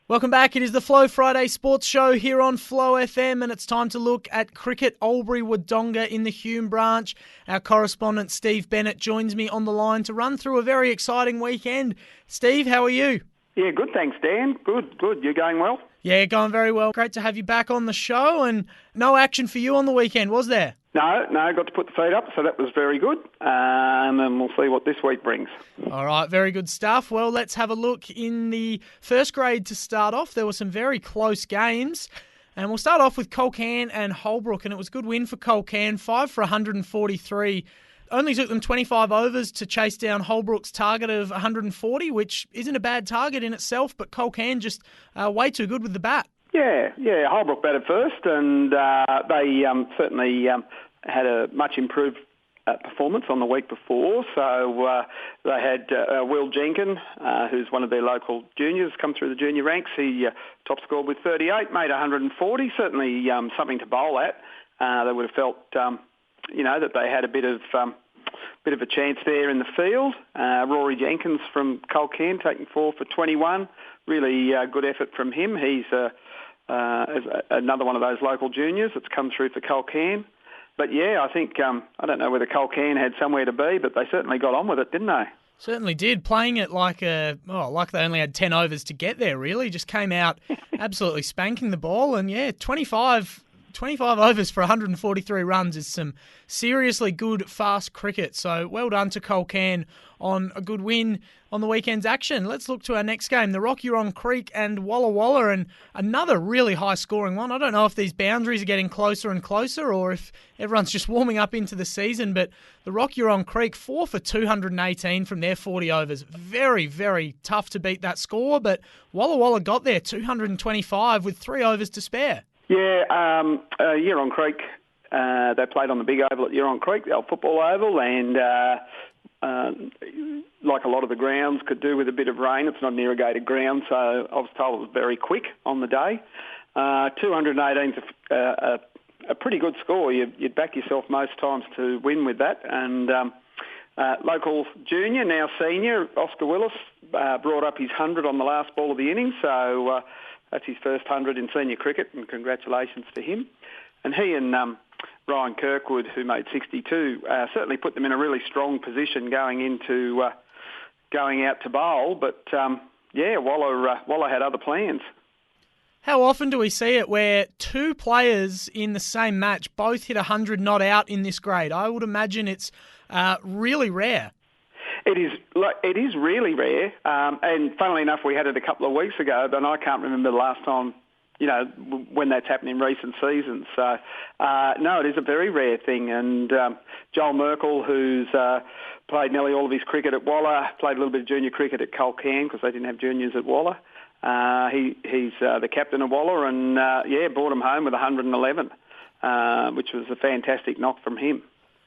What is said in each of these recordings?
Welcome back. It is the Flow Friday Sports Show here on Flow FM, and it's time to look at Cricket Albury-Wodonga in the Hume branch. Our correspondent Steve Bennett joins me on the line to run through a very exciting weekend. Steve, how are you? Yeah, good, thanks, Dan. Good. You're going well? Yeah, going very well. Great to have you back on the show, and no action for you on the weekend, was there? No, got to put the feet up, so that was very good. And then we'll see what this week brings. All right, very good stuff. Well, let's have a look in the first grade to start off. There were some very close games. And we'll start off with Culcairn and Holbrook, and it was a good win for Culcairn, 5 for 143. Only took them 25 overs to chase down Holbrook's target of 140, which isn't a bad target in itself, but Culcairn just way too good with the bat. Yeah, Holbrook batted first, and they certainly had a much improved performance on the week before. So they had Will Jenkins, who's one of their local juniors, come through the junior ranks. He top scored with 38, made 140. Certainly something to bowl at. They would have felt, that they had a bit of a chance there in the field. Rory Jenkins from Culcairn taking 4 for 21. Really good effort from him. He's another one of those local juniors that's come through for Culcairn. But yeah, I think, I don't know whether Culcairn had somewhere to be, but they certainly got on with it, didn't they? Certainly did. Playing it like they only had 10 overs to get there, really. Just came out absolutely spanking the ball. And yeah, 25 overs for 143 runs is some seriously good, fast cricket. So well done to Culcairn on a good win on the weekend's action. Let's look to our next game, the Huron Creek and Walla Walla, and another really high-scoring one. I don't know if these boundaries are getting closer and closer or if everyone's just warming up into the season, but the Huron Creek, 4 for 218 from their 40 overs. Very, very tough to beat that score, but Walla Walla got there, 225 with 3 overs to spare. Yeah, Huron Creek, they played on the big oval at Huron Creek, the old football oval, and like a lot of the grounds could do with a bit of rain. It's not an irrigated ground, so I was told it was very quick on the day. 218 is a pretty good score. You'd back yourself most times to win with that. And local junior, now senior, Oscar Willis, brought up his 100 on the last ball of the innings, so that's his first 100 in senior cricket, and congratulations to him. And he and Ryan Kirkwood, who made 62, certainly put them in a really strong position going out to bowl. But Walla had other plans. How often do we see it where two players in the same match both hit 100 not out in this grade? I would imagine it's really rare. It is really rare, and funnily enough, we had it a couple of weeks ago, but I can't remember the last time, when that's happened in recent seasons. So, no, it is a very rare thing. And Joel Merkel, who's played nearly all of his cricket at Walla, played a little bit of junior cricket at Culcairn because they didn't have juniors at Walla. He's the captain of Walla, and brought him home with 111, which was a fantastic knock from him.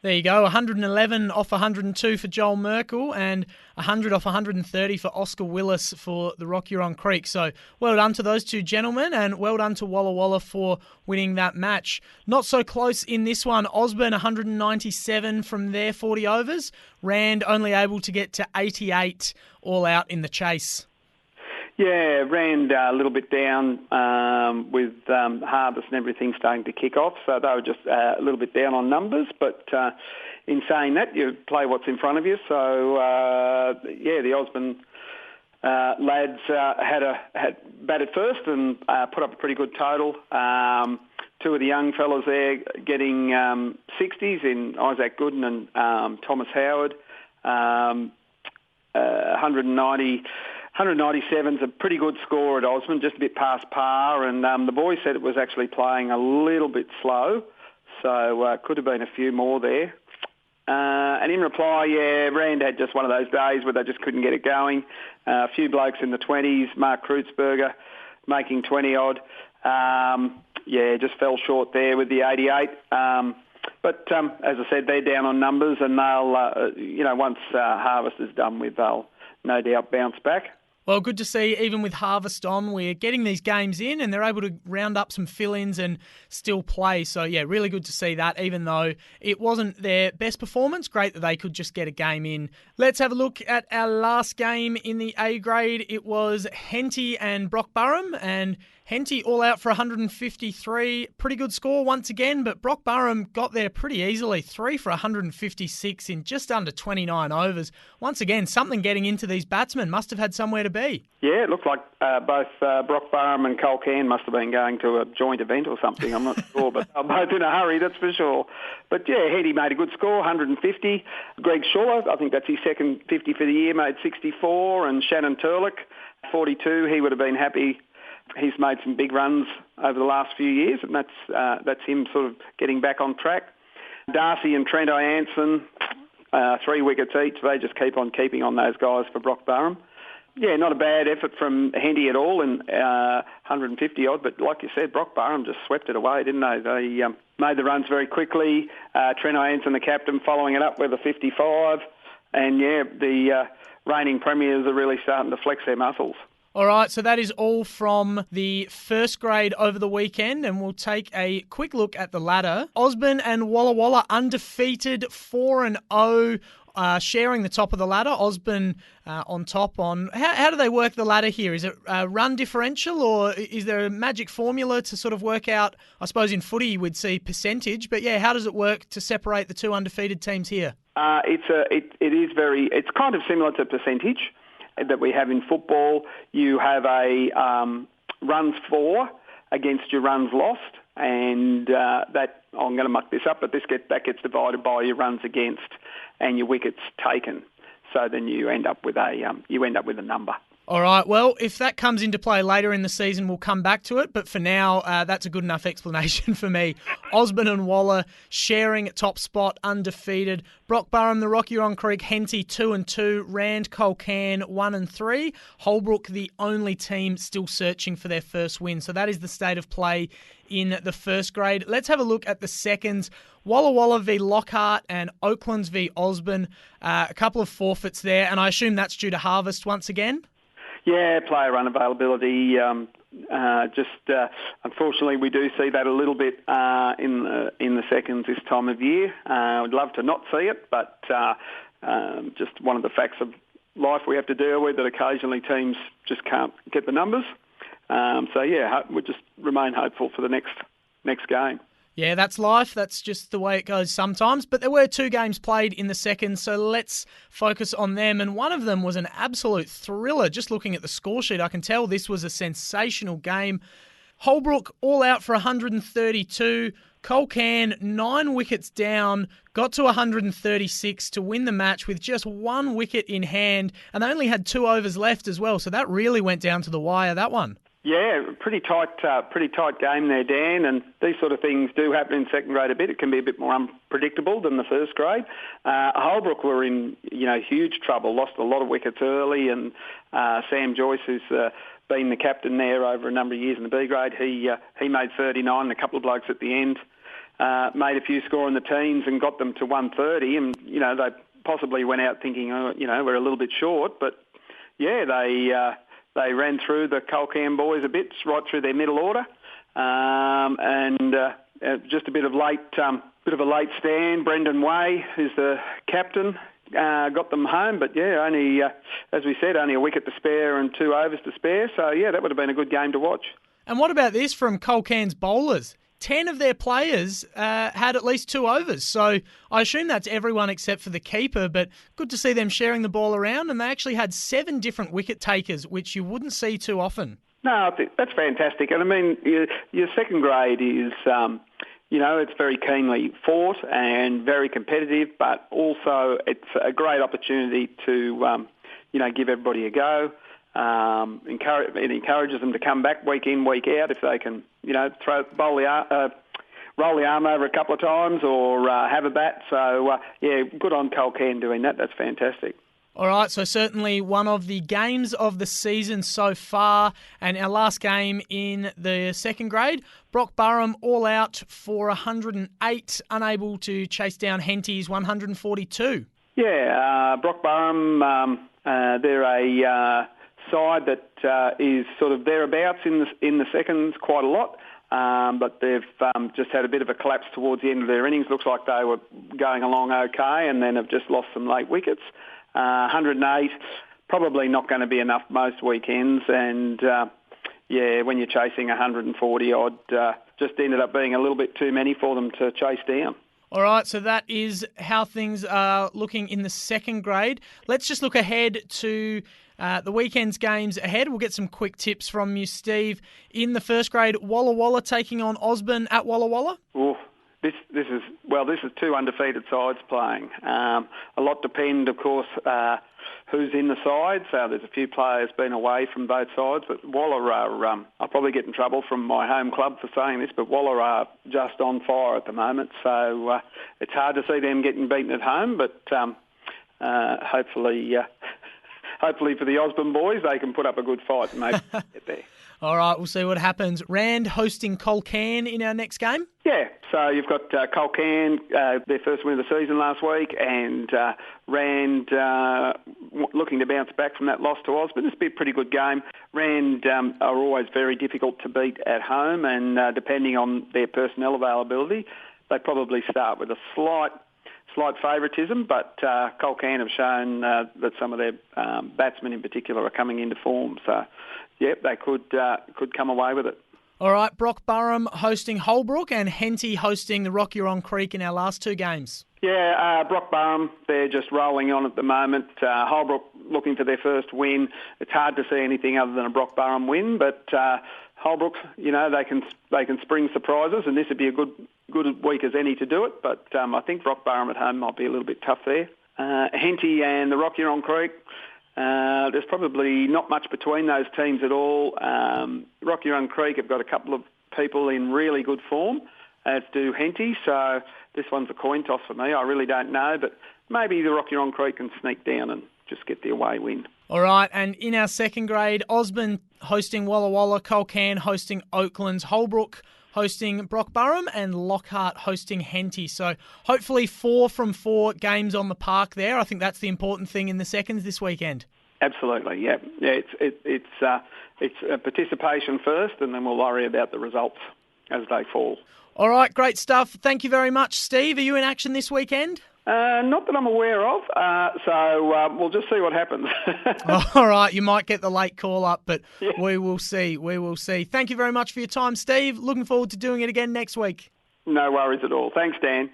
There you go, 111 off 102 for Joel Merkel and 100 off 130 for Oscar Willis for the Huron Creek. So well done to those two gentlemen, and well done to Walla Walla for winning that match. Not so close in this one. Osborne 197 from their 40 overs. Rand only able to get to 88 all out in the chase. Yeah, Rand a little bit down with harvest and everything starting to kick off, so they were just a little bit down on numbers. But in saying that, you play what's in front of you. So the Osborne lads had batted first and put up a pretty good total. Two of the young fellas there getting 60s in Isaac Gooden and Thomas Howard. 197 is a pretty good score at Osborne, just a bit past par, and the boys said it was actually playing a little bit slow, so could have been a few more there. And in reply, Rand had just one of those days where they just couldn't get it going. A few blokes in the 20s, Mark Kreutzberger making 20-odd. Just fell short there with the 88. But as I said, they're down on numbers, and they'll, once harvest is done with, they'll no doubt bounce back. Well, good to see, even with harvest on, we're getting these games in and they're able to round up some fill-ins and still play. So, yeah, really good to see that, even though it wasn't their best performance. Great that they could just get a game in. Let's have a look at our last game in the A grade. It was Henty and Brockburham, and Henty all out for 153. Pretty good score once again, but Brockburham got there pretty easily. 3 for 156 in just under 29 overs. Once again, something getting into these batsmen. Must have had somewhere to be. Yeah, it looked like both Brockburham and Colcan must have been going to a joint event or something. I'm not sure, but they're both in a hurry, that's for sure. But yeah, Henty made a good score, 150. Greg Shaw, I think that's his second 50 for the year, made 64. And Shannon Turlick, 42. He would have been happy. He's made some big runs over the last few years, and that's him sort of getting back on track. Darcy and Trent Ianson, 3 wickets each. They just keep on keeping on those guys for Brockburham. Yeah, not a bad effort from Henty at all in 150 odd, but like you said, Brockburham just swept it away, didn't they? They made the runs very quickly. Trent Ianson, the captain, following it up with a 55. And yeah, the reigning premiers are really starting to flex their muscles. All right, so that is all from the first grade over the weekend, and we'll take a quick look at the ladder. Osborne and Walla Walla undefeated 4-0, sharing the top of the ladder. Osborne on top on... How do they work the ladder here? Is it run differential, or is there a magic formula to sort of work out? I suppose in footy you would see percentage, but yeah, how does it work to separate the two undefeated teams here? It's kind of similar to percentage that we have in football. You have a runs for against your runs lost, and that, I'm going to muck this up, but that gets divided by your runs against and your wickets taken. So then you end up with a number. All right, well, if that comes into play later in the season, we'll come back to it. But for now, that's a good enough explanation for me. Osborne and Waller sharing top spot, undefeated. Brockburham, the Rocky Run Creek, Henty 2-2, Rand, Colcan 1-3. Holbrook, the only team still searching for their first win. So that is the state of play in the first grade. Let's have a look at the seconds. Walla Walla v Lockhart and Oaklands v Osborne. A couple of forfeits there, and I assume that's due to harvest once again? Yeah, player unavailability. Unfortunately, we do see that a little bit in the seconds this time of year. I'd love to not see it, but just one of the facts of life we have to deal with, that occasionally teams just can't get the numbers. We'll just remain hopeful for the next game. Yeah, that's life. That's just the way it goes sometimes. But there were 2 games played in the second, so let's focus on them. And one of them was an absolute thriller. Just looking at the score sheet, I can tell this was a sensational game. Holbrook all out for 132. Colcan, 9 wickets down, got to 136 to win the match with just 1 wicket in hand. And they only had 2 overs left as well, so that really went down to the wire, that one. Yeah, pretty tight game there, Dan, and these sort of things do happen in second grade a bit. It can be a bit more unpredictable than the first grade. Holbrook were in huge trouble, lost a lot of wickets early, and Sam Joyce, who's been the captain there over a number of years in the B grade, he made 39, and a couple of blokes at the end made a few score in the teens and got them to 130, and they possibly went out thinking, we're a little bit short, but yeah, they ran through the Colcan boys a bit, right through their middle order, and just a bit of a late stand. Brendan Way, who's the captain, got them home. But yeah, only as we said, only a wicket to spare and 2 overs to spare. So yeah, that would have been a good game to watch. And what about this from Colcan's bowlers? 10 of their players had at least 2 overs. So I assume that's everyone except for the keeper, but good to see them sharing the ball around. And they actually had 7 different wicket takers, which you wouldn't see too often. No, I think that's fantastic. And I mean, your second grade is, it's very keenly fought and very competitive, but also it's a great opportunity to, give everybody a go. It encourages them to come back week in, week out if they can, roll the arm over a couple of times or have a bat. So, good on Colcan doing that. That's fantastic. All right, so certainly one of the games of the season so far, and our last game in the second grade, Brockburham all out for 108, unable to chase down Henty's 142. Yeah, Brockburham, they're a side that is sort of thereabouts in the seconds quite a lot. But they've just had a bit of a collapse towards the end of their innings. Looks like they were going along okay and then have just lost some late wickets. 108, probably not going to be enough most weekends. And, when you're chasing 140 odd, just ended up being a little bit too many for them to chase down. All right, so that is how things are looking in the second grade. Let's just look ahead to the weekend's games ahead. We'll get some quick tips from you, Steve. In the first grade, Walla Walla taking on Osborne at Walla Walla. Oh, this is two undefeated sides playing. A lot depend, of course, who's in the side. So there's a few players been away from both sides, but Walla are, I'll probably get in trouble from my home club for saying this, but Walla are just on fire at the moment. So it's hard to see them getting beaten at home, but hopefully for the Osborne boys, they can put up a good fight and maybe get there. All right, we'll see what happens. Rand hosting Colcan in our next game? Yeah, so you've got Colcan, their first win of the season last week, and Rand looking to bounce back from that loss to Osborne. This will be a pretty good game. Rand are always very difficult to beat at home, and depending on their personnel availability, they probably start with a slight favouritism, but Colcan have shown that some of their batsmen in particular are coming into form. So, they could come away with it. All right, Brock Burham hosting Holbrook and Henty hosting the Rock Huron Creek in our last two games. Yeah, Brock Burham, they're just rolling on at the moment. Holbrook looking for their first win. It's hard to see anything other than a Brock Burham win, but Holbrook, they can spring surprises, and this would be a good week as any to do it. But I think Brock Burham at home might be a little bit tough there. Henty and the Rock Huron Creek. There's probably not much between those teams at all. Rock Huron Creek have got a couple of people in really good form, as do Henty, so this one's a coin toss for me. I really don't know, but maybe the Rock Huron Creek can sneak down and just get the away win. All right, and in our second grade, Osborne hosting Walla Walla, Colcan hosting Oaklands, Holbrook hosting Brock Burham, and Lockhart hosting Henty. So hopefully 4 from 4 games on the park there. I think that's the important thing in the seconds this weekend. Absolutely, yeah. It's participation first, and then we'll worry about the results as they fall. All right, great stuff. Thank you very much, Steve. Are you in action this weekend? Not that I'm aware of, so we'll just see what happens. All right, you might get the late call up, but we will see. We will see. Thank you very much for your time, Steve. Looking forward to doing it again next week. No worries at all. Thanks, Dan.